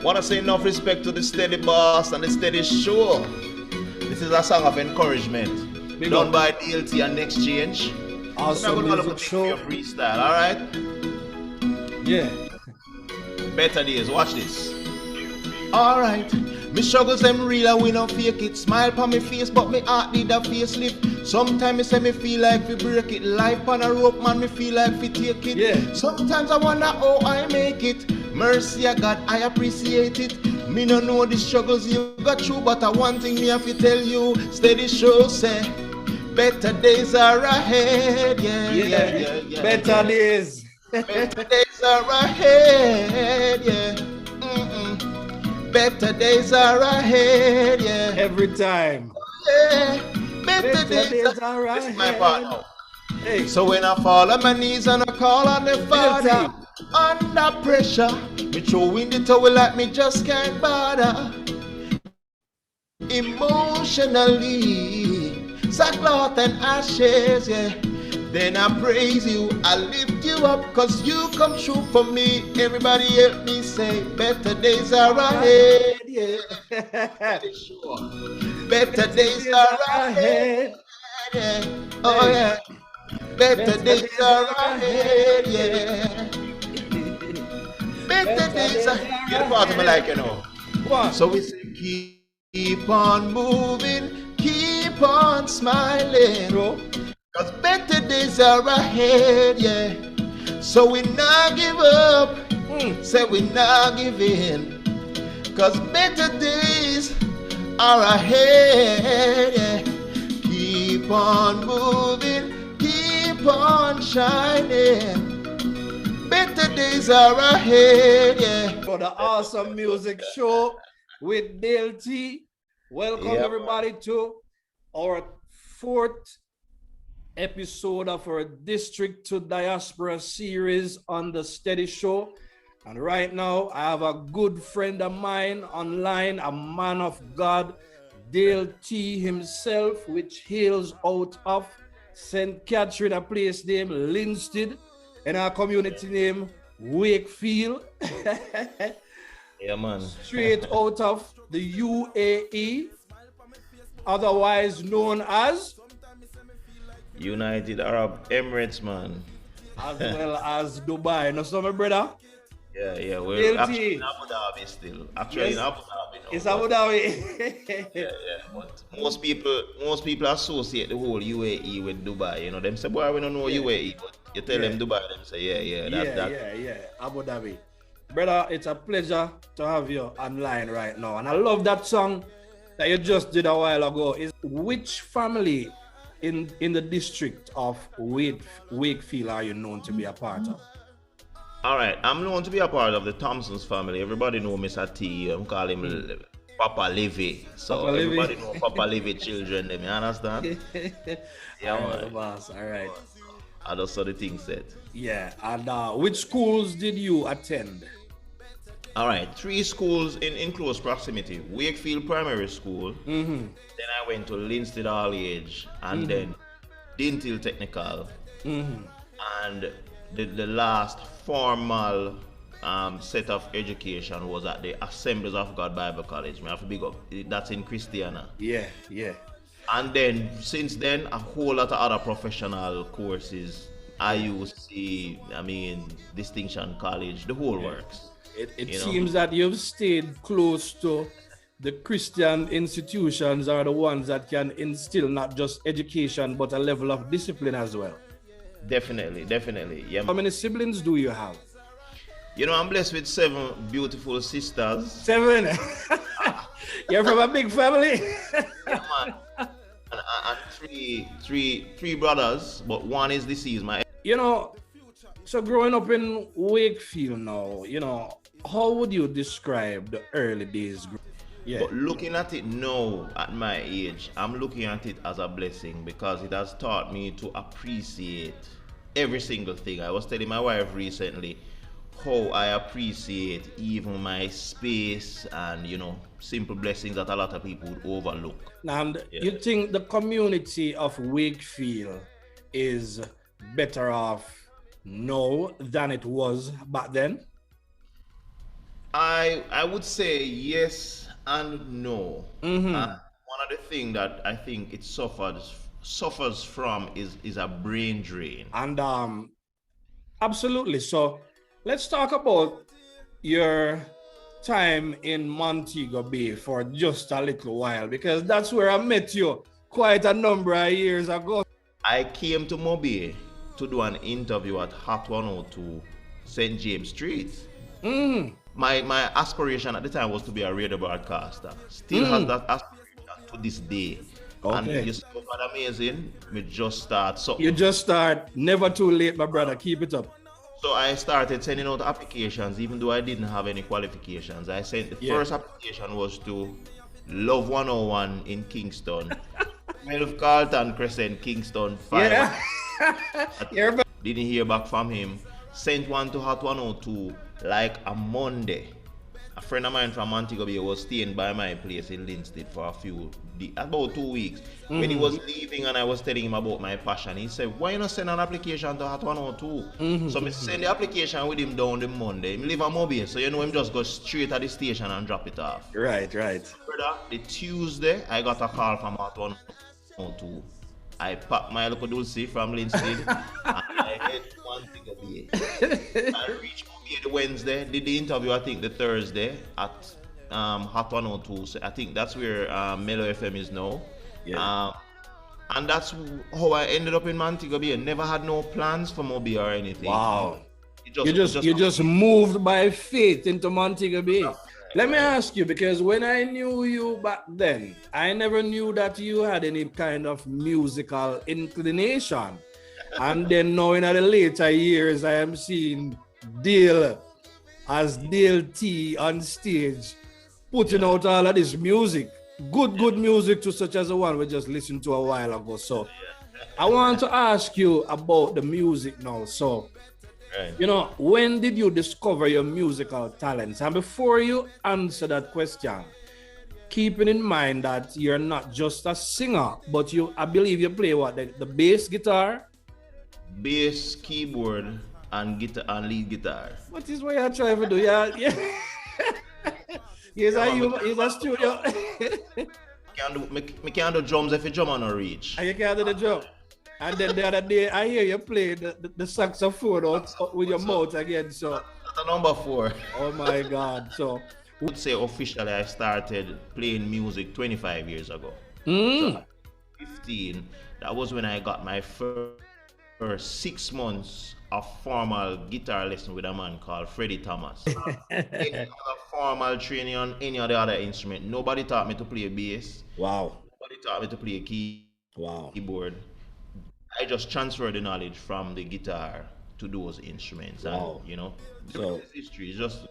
Want to say enough respect to the steady boss and the steady show. This is a song of encouragement. Done by DLT and Nexchange. Awesome music show. Freestyle, alright? Yeah. Better days, watch this. Alright. Me struggles them real and we no fake it. Smile on me face but me heart need a facelift. Sometimes me say me feel like we break it. Life on a rope man me feel like we take it. Yeah. Sometimes I wonder how I make it. Mercy of God I appreciate it. Me no know the struggles you got through, but one thing me have to tell you. Steady show say better days are ahead. Yeah. Better days. Better days are ahead. Yeah. Better days are ahead, yeah. Every time. Yeah. Better days are ahead. This is my part now. Hey. So when I fall on my knees and I call on the Father, under pressure, me throwing the towel like me just can't bother. Emotionally, sackcloth and ashes, yeah. Then I praise you, I lift you up, cause you come true for me. Everybody help me say, better days are ahead, yeah. Better days are ahead, yeah. Oh yeah. Better days are ahead, yeah. Better days are ahead. Get a part of me like, you know. So we say, keep on moving, keep on smiling, bro. Cause better days are ahead, yeah. So we not give up, say we not give in. Cause better days are ahead, yeah. Keep on moving, keep on shining. Better days are ahead, yeah. For the awesome music show with Dayle T. Welcome everybody to our 4th episode of our District to Diaspora series on the Steady Show. And right now, I have a good friend of mine online, a man of God, Dayle T himself, which hails out of St. Catherine, a place named Linstead, and our community name Wakefield. Yeah, man. Straight out of the UAE, otherwise known as United Arab Emirates, man. As well as Dubai. No, so my brother? Yeah. We're actually in Abu Dhabi still. Actually in Abu Dhabi now. It's Abu Dhabi. yeah. But most people associate the whole UAE with Dubai. You know, them say, boy, we don't know UAE, but you tell them Dubai, them say, yeah. Abu Dhabi. Brother, it's a pleasure to have you online right now. And I love that song that you just did a while ago. Is which family in the district of Wakefield are you known to be a part of? All right, I'm known to be a part of the Thompson's family. Everybody know Mr. T. I'm calling him Papa Levy. So Papa everybody know Papa Levy children. You understand? Yeah, all right, boss. All right. I just saw the thing said. Yeah, and which schools did you attend? All right, 3 schools in close proximity. Wakefield Primary School. Then I went to Linstead All Age, and then Dayle Technical. And the last formal set of education was at the Assemblies of God Bible College. I have to big up. That's in Christiana. Yeah. And then since then, a whole lot of other professional courses. IUC, Distinction College, the whole works. It seems that you've stayed close to the Christian institutions are the ones that can instill not just education, but a level of discipline as well. Definitely. Yeah. How many siblings do you have? You know, I'm blessed with 7 beautiful sisters. 7? You're from a big family? Yeah, man. And three brothers, but one is deceased. So growing up in Wakefield now, how would you describe the early days? Yeah. But looking at it now, at my age, I'm looking at it as a blessing because it has taught me to appreciate every single thing. I was telling my wife recently how I appreciate even my space and, simple blessings that a lot of people would overlook. And you think the community of Wakefield is better off now than it was back then? I would say yes and no. One of the things that I think it suffers from is a brain drain. And absolutely. So let's talk about your time in Montego Bay for just a little while, because that's where I met you quite a number of years ago. I came to Mobile to do an interview at Hot 102 St. James Street. My aspiration at the time was to be a radio broadcaster. Still has that aspiration to this day. And you see what amazing? We just start. So you just start. Never too late, my brother. Keep it up. So I started sending out applications, even though I didn't have any qualifications. I sent the first application was to Love 101 in Kingston, 12 Carlton Crescent, Kingston, 5. Didn't hear back from him. Sent one to Hot 102 like a Monday. A friend of mine from Montego Bay was staying by my place in Linstead for about 2 weeks. When he was leaving and I was telling him about my passion, he said, why not send an application to Hot 102? So I send the application with him down the Monday. He live in Mobile, so you know him just go straight at the station and drop it off. Right. Brother, the Tuesday, I got a call from Hot 102. I packed my local dulce from Linstead and I head to Montego Bay. I reached Mobile the Wednesday, did the interview I think the Thursday at Hot 102. So I think that's where Mellow FM is now. And that's how I ended up in Montego Bay. Never had no plans for Mobile or anything. Wow. You just moved by faith into Montego Bay. Let me ask you, because when I knew you back then, I never knew that you had any kind of musical inclination. And then now in the later years, I am seeing Dayle as Dayle T on stage, putting out all of this music. Good music to such as the one we just listened to a while ago. So I want to ask you about the music now. So, you know, when did you discover your musical talents? And before you answer that question, keeping in mind that you're not just a singer, but I believe you play what? The bass guitar? Bass, keyboard, and guitar and lead guitar. What is what you're trying to do? Yeah. He's a studio. Me can't do drums if the drummer no reach. And you can't do the drum. And then the other day, I hear you play the saxophone out with your mouth again. So that's a number 4. Oh my God. So I would say officially I started playing music 25 years ago. So 15, that was when I got my first 6 months of formal guitar lesson with a man called Freddie Thomas. Any other formal training on any of the other instrument. Nobody taught me to play bass. Wow. Nobody taught me to play keyboard. I just transferred the knowledge from the guitar to those instruments. Wow. And, you know, so history is just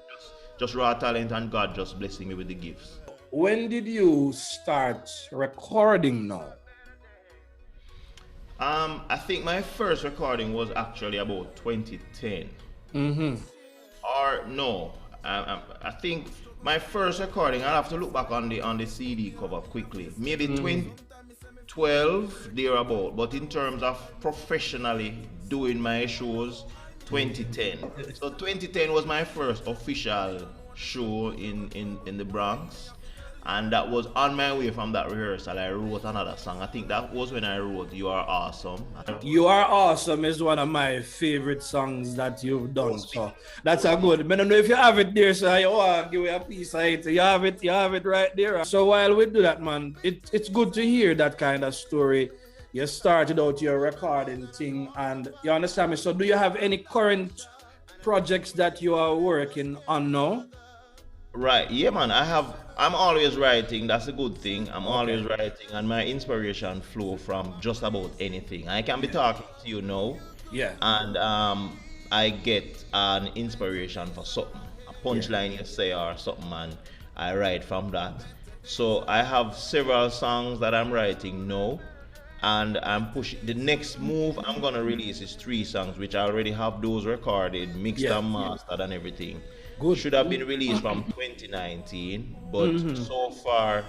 raw talent, and God just blessing me with the gifts. When did you start recording now? I think my first recording was actually about 2010. Or no, I think my first recording, I'll have to look back on the CD cover quickly. Maybe 2012, thereabout. But in terms of professionally doing my shows, 2010. So 2010 was my first official show in the Bronx. And that was on my way from that rehearsal. I wrote another song. I think that was when I wrote You Are Awesome. You Are Awesome is one of my favorite songs that you've done. So that's a good. I don't know if you have it there, so I want to give you a piece of it. You have it right there. So while we do that, man, it's good to hear that kind of story. You started out your recording thing, and you understand me. So do you have any current projects that you are working on now? Right, yeah, man. I'm always writing. That's a good thing. I'm always writing, and my inspiration flow from just about anything. I can be talking to you now, and I get an inspiration for something, a punchline you say or something, and I write from that. So I have several songs that I'm writing now, and I'm pushing. The next move I'm gonna release is 3 songs, which I already have those recorded, mixed and mastered and everything. Good. Should have been released from 2019, but so far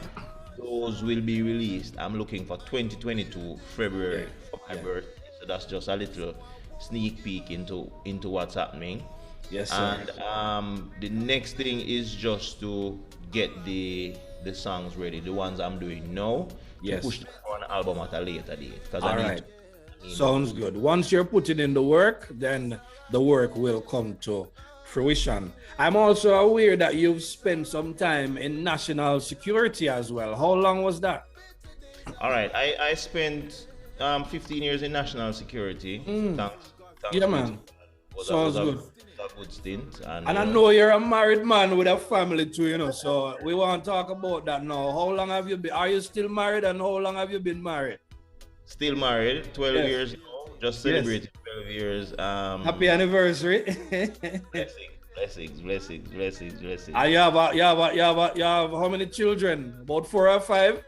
those will be released. I'm looking for 2022 February for my birthday. So that's just a little sneak peek into what's happening. Yes, sir. And the next thing is just to get the songs ready, the ones I'm doing now, to Yes. push them for an album at a later date. Because All right. Sounds good. Once you're putting in the work, then the work will come to fruition. I'm also aware that you've spent some time in national security as well. How long was that? All right, I spent 15 years in national security. Thanks Yeah, man. Sounds good. A good stint. And I know you're a married man with a family too, you know, so we want to talk about that now. How long have you been? Are you still married, and how long have you been married? Still married, 12 years now. Just celebrated 12 years. Happy anniversary. Blessings. And you have how many children? About 4 or 5?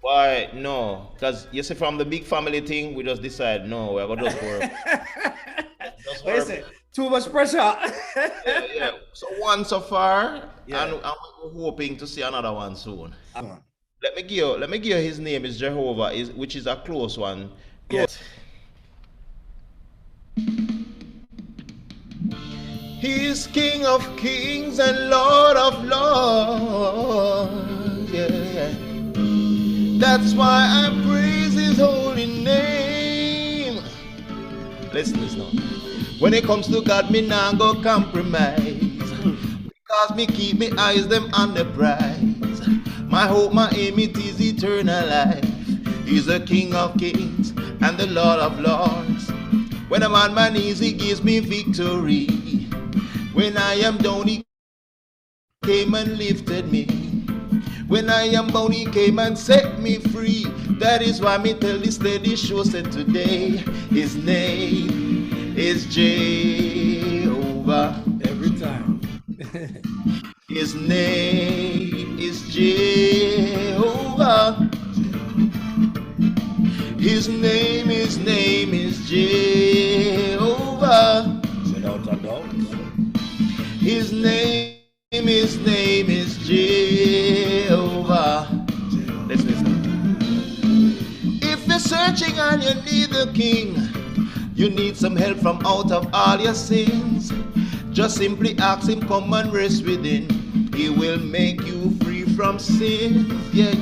Why no? Because you see, from the big family thing, we just decide no, we're gonna just work. Listen, too much pressure. yeah. So one so far, and we're hoping to see another one soon. Let me give you his name is Jehovah, which is a close one. Yes. He is King of Kings and Lord of Lords. Yeah. That's why I praise his holy name. Listen this now. When it comes to God, me nah go compromise. Because me keep me eyes them on the prize. My hope, my aim, it is eternal life. He's the King of Kings and the Lord of Lords. When I'm on my knees, he gives me victory. When I am down, he came and lifted me. When I am bound, he came and set me free. That is why me tell this steady show said today, his name is Jehovah. Every time. His name is Jehovah. His name is Jehovah. Without a doubt. His name is Jehovah. Let's listen. If you're searching and you need the King, you need some help from out of all your sins, just simply ask him, come and rest within. He will make you free from sin. Yeah.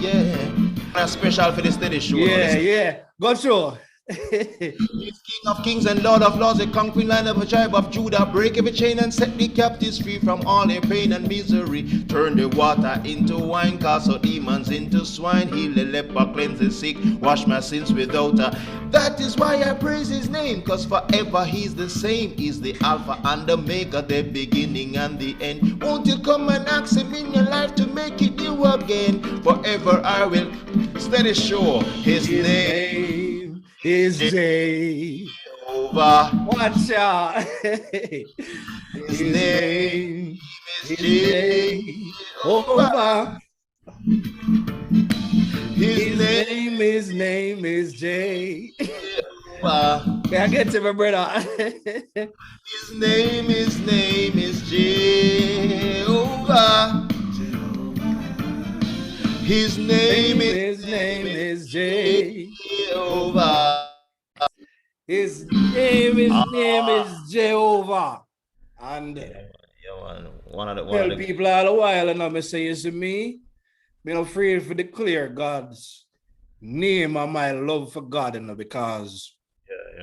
A special for the steady show. Yeah. Go show. He's King of Kings and Lord of Lords, a conquering Lion of a tribe of Judah. Break every chain and set the captives free from all their pain and misery. Turn the water into wine, cast out demons into swine. Heal the leper, cleanse the sick, wash my sins without a. That is why I praise his name, cause forever he's the same. He's the Alpha and the Omega, the beginning and the end. Won't you come and ask him in your life to make it new again? Forever I will steady show his name is Jehovah. Watch out. His name is Jehovah. His name is Jehovah. May I get to my brother? His name is Jehovah. His name is Jehovah. His name is Jehovah. And one of the people all a while, and I'm saying, you see me, I'm afraid to declare God's name and my love for God, you know, because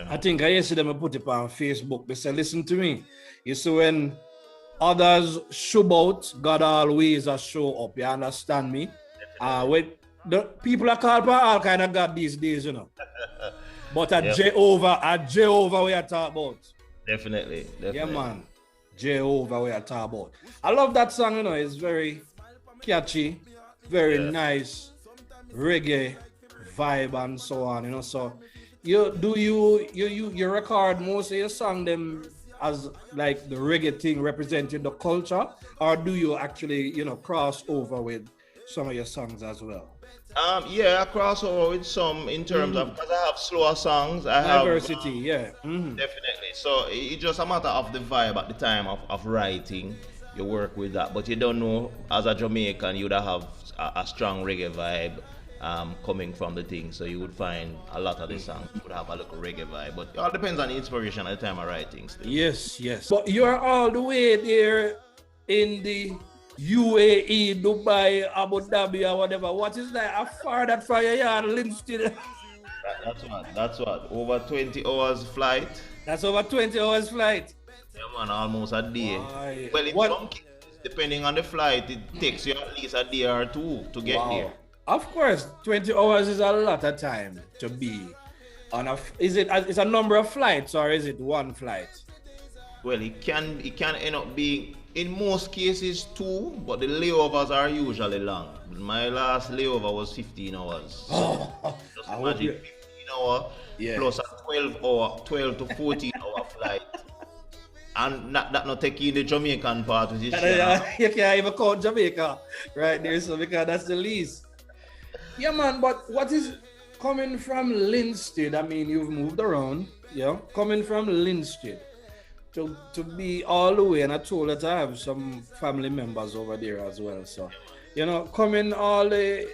I think yesterday I put it on Facebook. They said, listen to me. You see, when others show out, God always a show up. You understand me? When the people are called by all kind of God these days, you know. But Jehovah we are talking about. Definitely. Yeah, man. Jehovah we are talking about. I love that song, you know. It's very catchy, very nice, reggae vibe and so on, you know. So you record most of your song them as like the reggae thing representing the culture, or do you actually, you know, cross over with some of your songs as well? I cross over with some in terms of, because I have slower songs. Diversity, definitely. So it's just a matter of the vibe at the time of writing. You work with that, but you don't know, as a Jamaican, you'd have a strong reggae vibe coming from the thing. So you would find a lot of the songs would have a little reggae vibe. But it all depends on the inspiration at the time I write things. Still. Yes, yes. But you're all the way there in the UAE, Dubai, Abu Dhabi, or whatever. What is that? How far that from your yard, Linstead? That's what. Over 20 hours flight. That's over 20 hours flight. Yeah, man, almost a day. Why? Well, in some cases, depending on the flight, it takes you at least a day or two to get there. Of course, 20 hours is a lot of time to be on a. Is it? It's a number of flights, or is it one flight? Well, it can end up being in most cases 2, but the layovers are usually long. My last layover was 15 hours. Just imagine 15 hours plus a 12 to 14 hour flight. And that not taking the Jamaican part, which is you can't even count Jamaica right there, so because that's the least. Yeah, man, but what is coming from Linstead? I mean, you've moved around, coming from Linstead to be all the way, and I told that I have some family members over there as well. So, coming all the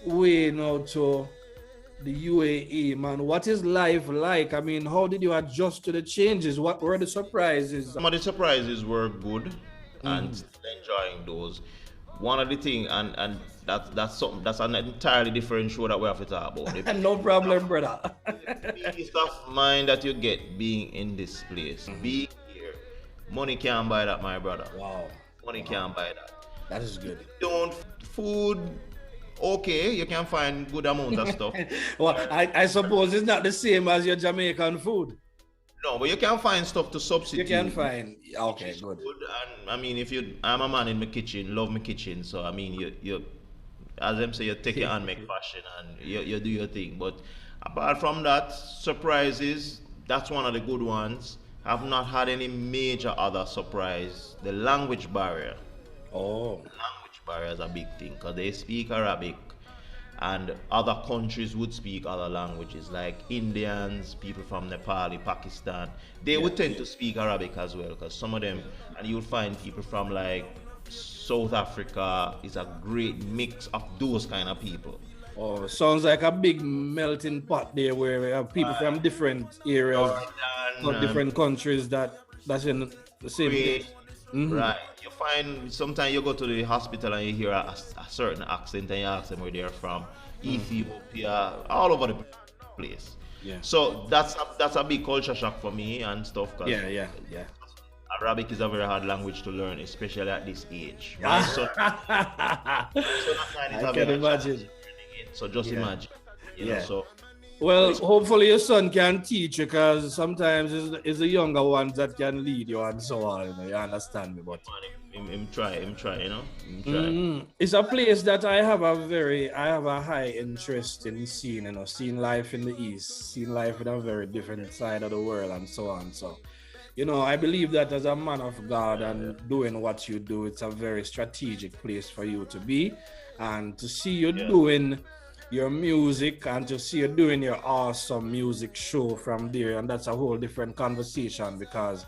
way now to the UAE, man, what is life like? I mean, how did you adjust to the changes? What were the surprises? Some of the surprises were good and still enjoying those. One of the things, and that's something that's an entirely different show that we have to talk about. No problem, brother. The peace of mind that you get being in this place, being here, money can't buy that, my brother. Wow. Money can't buy that. That is good. Food, okay, you can find good amount of stuff. Well, I suppose it's not the same as your Jamaican food. No, but you can find stuff to substitute. You can find, okay, good. And I mean, I'm a man in my kitchen, love my kitchen, so I mean, you as them say, you take it and make fashion and you do your thing. But apart from that, surprises, that's one of the good ones. I've not had any major other surprise. The language barrier. Oh. The language barrier is a big thing because they speak Arabic and other countries would speak other languages like Indians, people from Nepal, Pakistan. They would tend to speak Arabic as well because some of them, and you'll find people from like South Africa is a great mix of those kind of people. Oh, sounds like a big melting pot there where we have people from different areas, from different countries that's in the same place. Right. You find sometimes you go to the hospital and you hear a certain accent and you ask them where they're from. Ethiopia, all over the place. Yeah. So that's a big culture shock for me and stuff. Yeah. Arabic is a very hard language to learn, especially at this age. My son, I can imagine. So just imagine. You know, so. Well, hopefully your son can teach you because sometimes it's the younger ones that can lead you and so on. You understand me? But him try, you know. It's a place that I have a high interest in seeing, seeing life in the East, seeing life in a very different side of the world and so on. So, I believe that as a man of God and doing what you do, it's a very strategic place for you to be, and to see you doing your music and to see you doing your awesome music show from there, and that's a whole different conversation because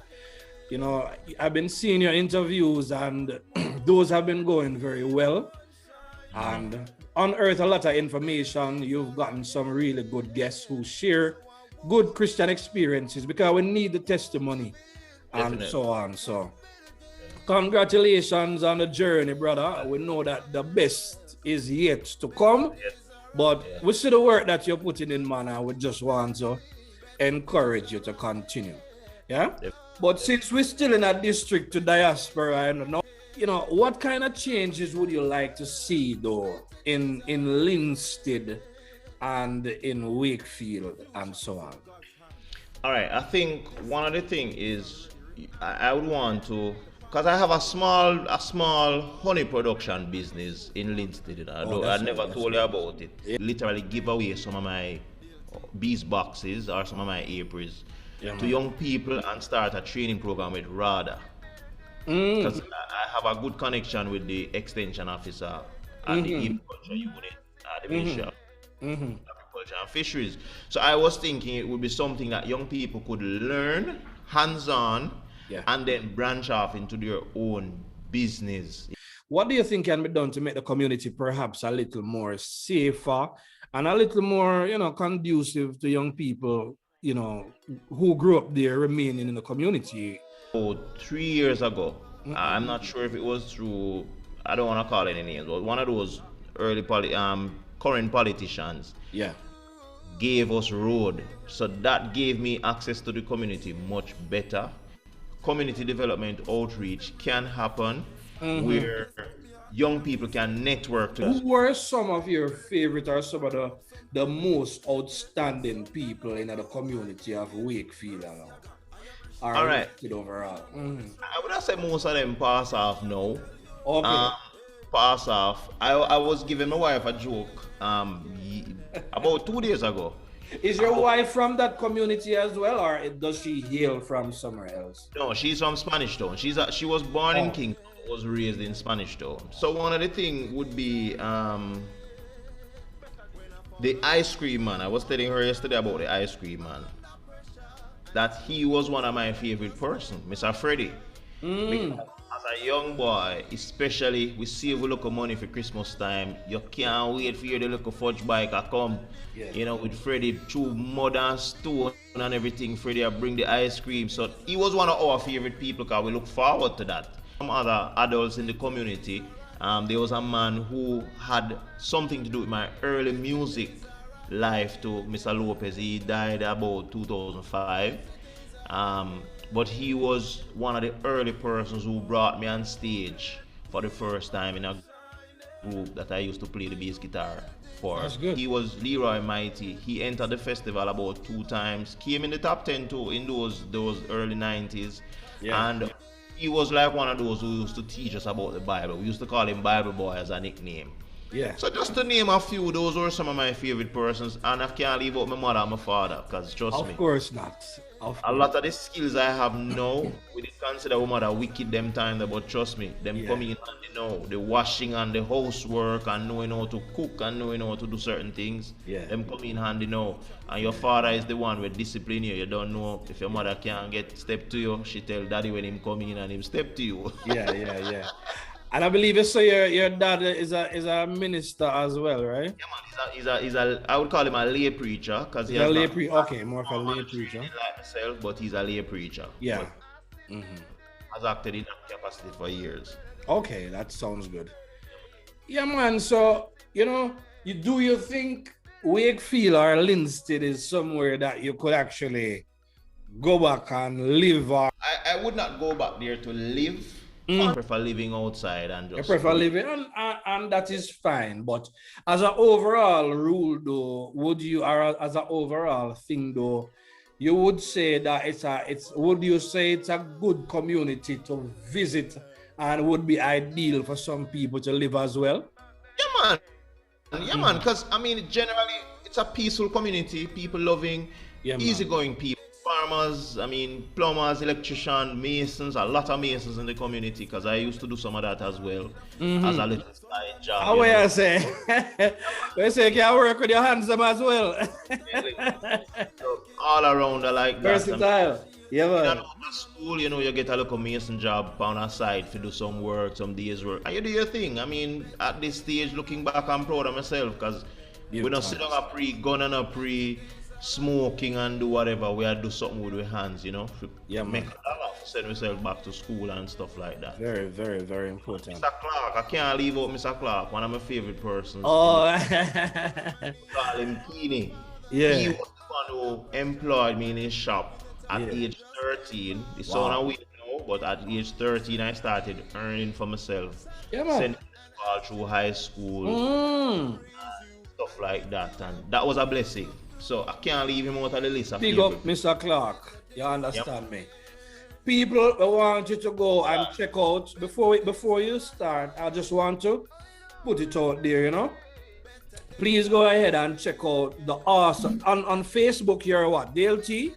I've been seeing your interviews and those have been going very well and unearth a lot of information. You've gotten some really good guests who share good Christian experiences because we need the testimony and so on. So congratulations on the journey, brother. We know that the best is yet to come. But we see the work that you're putting in, man, and we just want to encourage you to continue. Yeah? But since we're still in a district to diaspora, what kind of changes would you like to see, though, in Linstead and in Wakefield and so on? All right. I think one of the things is I would want to, because I have a small honey production business in Linstead. I never told you about it. Yeah. Literally give away some of my bees boxes or some of my aprons to young people and start a training program with RADA. Because I have a good connection with the extension officer at the agriculture unit at the Ministry of Agriculture and Fisheries. So I was thinking it would be something that young people could learn hands-on and then branch off into their own business. What do you think can be done to make the community perhaps a little more safer and a little more, conducive to young people, who grew up there remaining in the community? Oh, 3 years ago, I'm not sure if it was through, I don't want to call any names, but one of those current politicians Yeah. gave us road. So that gave me access to the community much better. Community development outreach can happen where young people can network together. Who were some of your favorite or some of the most outstanding people in the community of Wakefield along? All right. Overall. I would have said most of them pass off now. Okay. Pass off. I was giving my wife a joke about 2 days ago. Is your wife from that community as well, or does she hail from somewhere else? No, she's from Spanish Town. She was born in Kingston, was raised in Spanish Town. So one of the things would be the ice cream man. I was telling her yesterday about the ice cream man. That he was one of my favorite person, Mr. Freddie. Because as a young boy, especially we save a little money for Christmas time. You can't wait for your little fudge bike to come. Yeah. With Freddie through mud and stone and everything. Freddie will bring the ice cream. So he was one of our favorite people because we look forward to that. Some other adults in the community, there was a man who had something to do with my early music life to Mr. Lopez. He died about 2005. But he was one of the early persons who brought me on stage for the first time in a group that I used to play the bass guitar for. That's good. He was Leroy Mighty. He entered the festival about 2 times, came in the top 10 too in those early 90s. Yeah. And he was like one of those who used to teach us about the Bible. We used to call him Bible Boy as a nickname. Yeah. So just to name a few, those were some of my favorite persons, and I can't leave out my mother and my father, because trust me. Of course not. A lot of the skills I have now, we did consider my mother wicked them time, but trust me, them coming in and the washing and the housework and knowing how to cook and knowing how to do certain things. Yeah. Them come in handy now. And your father is the one with discipline you. You don't know if your mother can't get step to you, she tell daddy when him come in and him step to you. Yeah. And I believe so your dad is a minister as well, right? Yeah, man. He's a I would call him a lay preacher because he's a lay preacher. Okay, more of a lay preacher. Like myself, but he's a lay preacher. Yeah. Has acted in that capacity for years. Okay, that sounds good. Yeah, man. So do you think Wakefield or Linstead is somewhere that you could actually go back and live? Or I would not go back there to live. I prefer living outside and just. I prefer living, and that is fine. But as an overall rule, though, as an overall thing, though, you would say that would you say it's a good community to visit and would be ideal for some people to live as well? Yeah, man. Because generally it's a peaceful community, people loving, easygoing people. Farmers, plumbers, electricians, masons, a lot of masons in the community because I used to do some of that as well as a little side job. How will you say? You say you can work with your hands as well. So all around I like that. Versatile. Yeah, man. At school, you get a little mason job on a side to do some work, some days work. And you do your thing. At this stage, looking back, I'm proud of myself because we don't sit on a pre-gun and a pre-smoking and do whatever. We do something with our hands, Yeah, make a dollar, send myself back to school and stuff like that. Very, very, very important. Mr. Clark, I can't leave out Mr. Clark, one of my favorite persons. Oh, call him Keeny. Yeah. He was the one who employed me in his shop at age 13. It's so weird now, but at age 13 I started earning for myself. Yeah, man. Sending all through high school, stuff like that, and that was a blessing. So I can't leave him out of the list of Big up Mr. Clark. You understand me? People want you to go and check out before you start. I just want to put it out there, Please go ahead and check out the awesome on Facebook. You're what? Dayle T?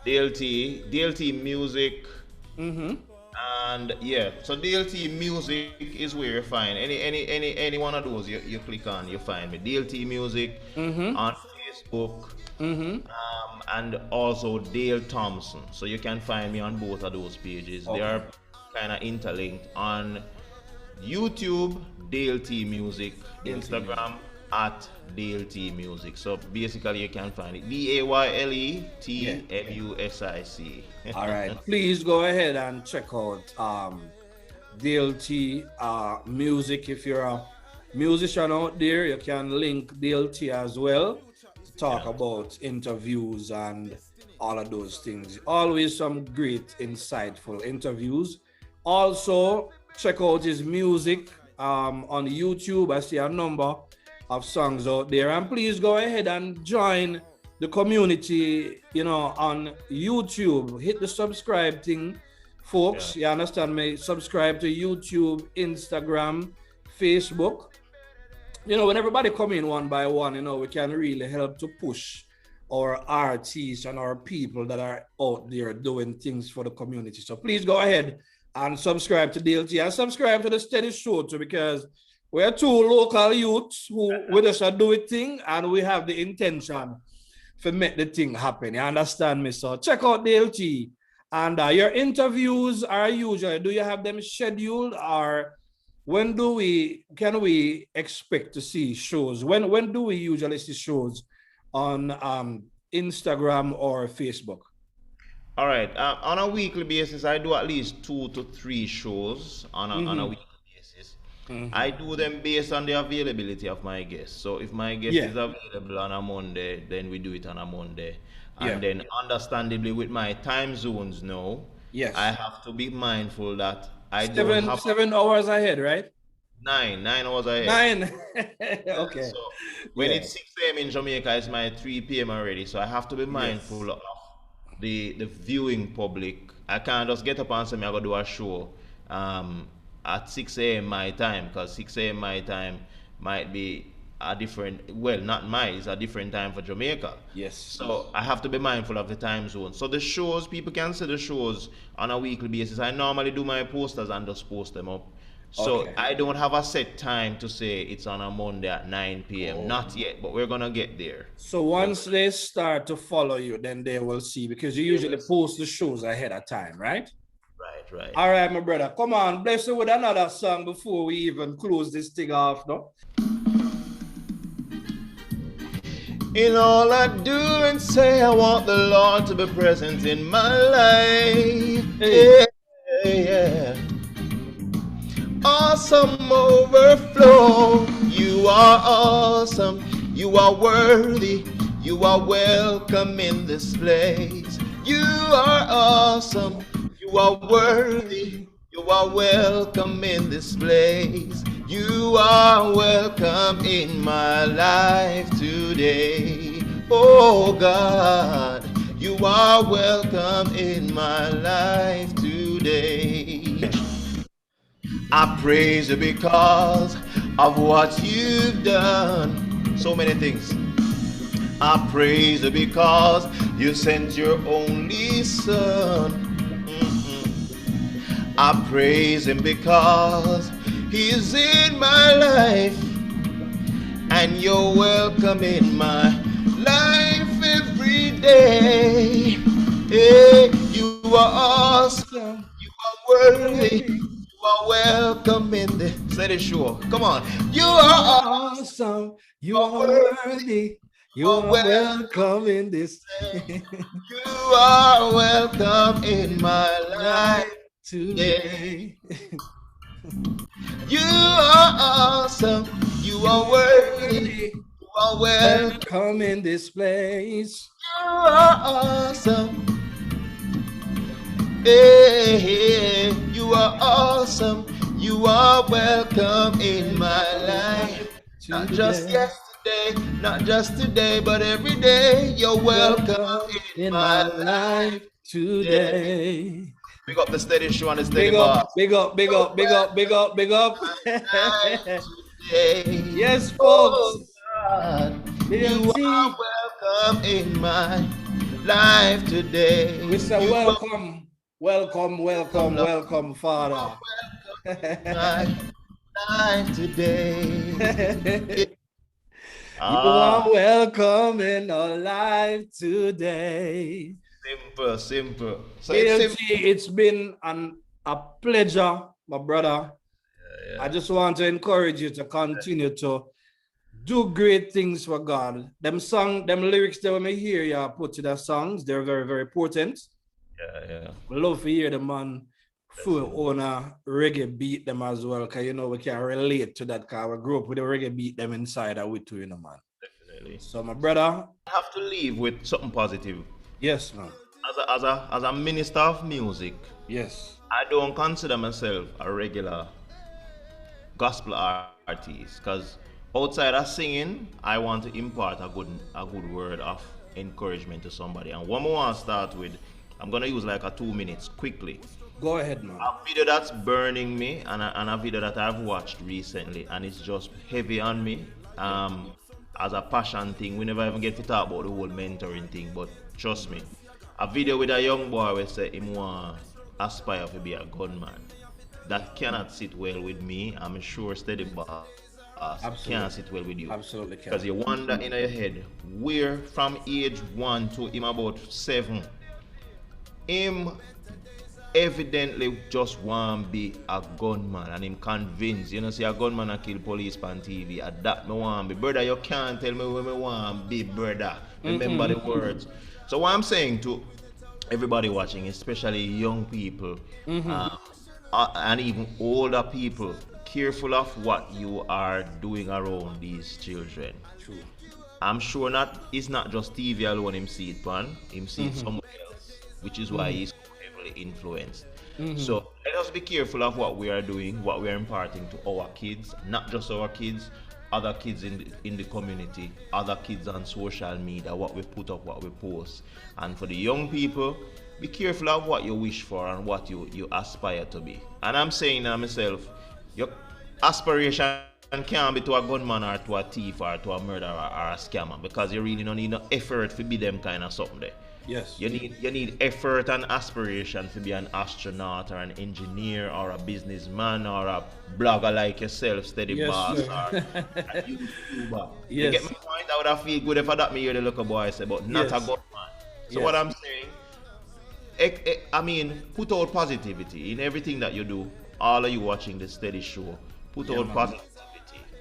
Dayle T Music. And so Dayle T Music is where you find any one of those you click on, you find me. Dayle T Music on Facebook. And also Dayle Thompson. So you can find me on both of those pages. Okay. They are kind of interlinked. On YouTube, Dayle T Music, Instagram at Dayle T Music. So basically you can find it DAYLETMUSIC. All right. Please go ahead and check out Dayle T Music. If you're a musician out there, you can link Dayle T as well to talk about interviews and all of those things. Always some great, insightful interviews. Also, check out his music on YouTube. I see a number of songs out there. And please go ahead and join the community, you know, on YouTube. Hit the subscribe thing, folks. You understand me? Subscribe to YouTube, Instagram, Facebook. You know, when everybody come in one by one, you know, we can really help to push our artists and our people that are out there doing things for the community. So please go ahead and subscribe to Dayle T and subscribe to the Steady Show too, because we're two local youths who with us are doing thing and we have the intention to make the thing happen. You understand me? So check out Dayle T. And your interviews are usually, do you have them scheduled, or when can we expect to see shows? When do we usually see shows on Instagram or Facebook? All right. On a weekly basis, I do at least 2 to 3 shows on a weekly basis. I do them based on the availability of my guests. So if my guest is available on a Monday, then we do it on a Monday. And then understandably with my time zones now, I have to be mindful that I don't have 7 hours ahead, right? 9 hours ahead. 9. Okay. So when it's 6 a.m. in Jamaica, it's my 3 p.m. already. So I have to be mindful of the viewing public. I can't just get up and say I'm going to do a show at 6 a.m. my time, because 6 a.m. my time might be a different, well, not mine, it's a different time for Jamaica. Yes. So I have to be mindful of the time zone. So the shows, people can see the shows on a weekly basis. I normally do my posters and just post them up. So I don't have a set time to say it's on a Monday at 9 p.m. Not yet, but we're going to get there. So once they start to follow you, then they will see, because you usually post the shows ahead of time, right? Right. All right, my brother. Come on, bless you with another song before we even close this thing off, no? In all I do and say, I want the Lord to be present in my life. Yeah. Awesome overflow. You are awesome. You are worthy. You are welcome in this place. You are awesome. You are worthy. You are welcome in this place. You are welcome in my life today. Oh God, you are welcome in my life today. I praise you because of what you've done. So many things. I praise you because you sent your only son. I praise him because he's in my life, and you're welcome in my life every day. Hey, you are awesome, you are worthy, you are welcome in the steady show. Come on, you are awesome, you are worthy, you are welcome in this. You are welcome in my life today. You are awesome, you are worthy, you are welcome in this place. You are awesome. Hey, you are awesome, you are welcome in my life. Not just yesterday, not just today, but every day. You're welcome in my life today. Big up the steady show and the steady bar. Big up. Yes, folks. God, you are welcome in my life today. Mr. Welcome, Father. My life today. You are welcome in our life today. Simple. So it's been a pleasure, my brother. I just want to encourage you to continue to do great things for God. Them lyrics that when I hear you put to the songs, they're very, very important. Yeah. I love to hear the man full on a reggae beat them as well, because you know we can relate to that, because we grew up with the reggae beat them inside and we too, you know, man. Definitely. So my brother, I have to leave with something positive. yes, man. As a minister of music, Yes. I don't consider myself a regular gospel artist, because outside of singing, I want to impart a good word of encouragement to somebody. And one more I want to start with, I'm gonna use like a 2 minutes quickly. Go ahead, man. A video that's burning me, and a video that I've watched recently, and it's just heavy on me. As a passion thing, we never even get to talk about the whole mentoring thing, but trust me, a video with a young boy where say him want aspire to be a gunman. That cannot sit well with me. I'm sure Steady Boss can't sit well with you. Absolutely can. Because you wonder in your head, where from age 1 to him about 7, him evidently just want to be a gunman, and him convinced, you know, see a gunman a kill police on TV, and that me want to be. Brother, you can't tell me where me want to be, brother. Remember the words. So what I'm saying to everybody watching, especially young people, and even older people, careful of what you are doing around these children. True. I'm sure it's not just TV alone him see it, man. Him see it somewhere else, which is why he's heavily influenced. So let us be careful of what we are doing, what we are imparting to our kids, not just our kids, other kids in the community, other kids on social media, what we put up, what we post. And for the young people, be careful of what you wish for and what you aspire to be. And I'm saying to myself, your aspiration can't be to a gunman or to a thief or to a murderer or a scammer, because you really don't need no effort to be them kind of something there. Yes. You need effort and aspiration to be an astronaut or an engineer or a businessman or a blogger like yourself, Steady Boss, or a YouTuber. Yes. You get my point? I would have feel good if I that me hear the little boy say, but not a gunman. So what I'm saying, I mean, put out positivity in everything that you do. All of you watching the Steady Show, put out positivity.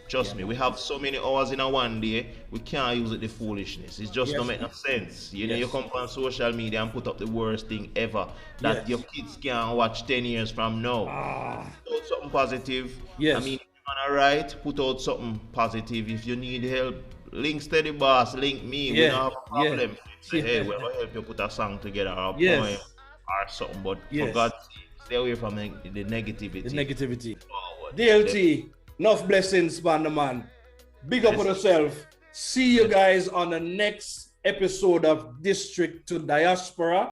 Trust me, we have so many hours in a one day, we can't use it the foolishness. It just don't make no sense. You know, you come on social media and put up the worst thing ever that your kids can watch 10 years from now. Put out something positive. Yes. I mean, if you're on a right, put out something positive. If you need help, link Steady Boss, link me. We don't have a problem. Say, hey, we'll help you put a song together or a poem or something. But for God's sake, stay away from the negativity. The negativity. DLT. Enough blessings, man. Big up on yourself. See you guys on the next episode of District to Diaspora.